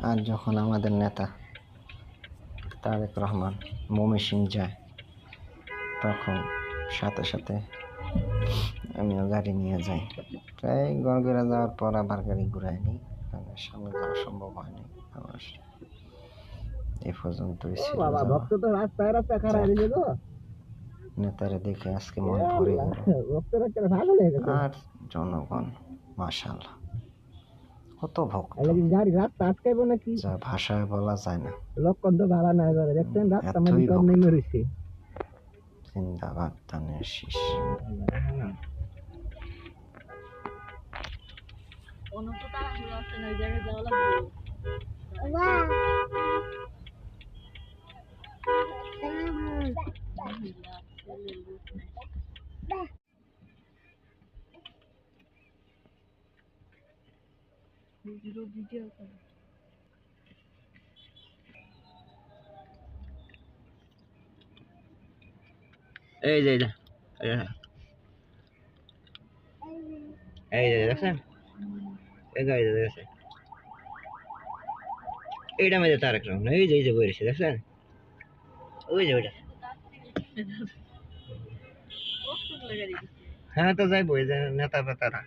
আর যখন আমাদের নেতা তারেক রহমান ময়মনসিংহ যায় তখন সাথে সাথে আমিও গাড়ি নিয়ে যাই। প্রায় গড়গড়া যাওয়ার পর আবার গাড়ি ঘুরাই নিই, কারণ সামনে যাওয়া সম্ভব হয়নি আমার। এ পর্যন্তই ছিল নেতারে দেখে আজকে মন ভরে গেল। আর জনগণ মাশাআল্লাহ কত ভক্ত, যা ভাষায় বলা যায় না। এতই ভক্ত। জিন্দাবাদ ধানের শীষ। এই যে এই যে দেখছেন, এই গাড়ি দেখছে এইটা মেয়েদের তারেক রহমান, এই যে বলেছে দেখছেন, ওই যে ওইটা। হ্যাঁ তো যাইবো, এই যে নেতা ফেতারা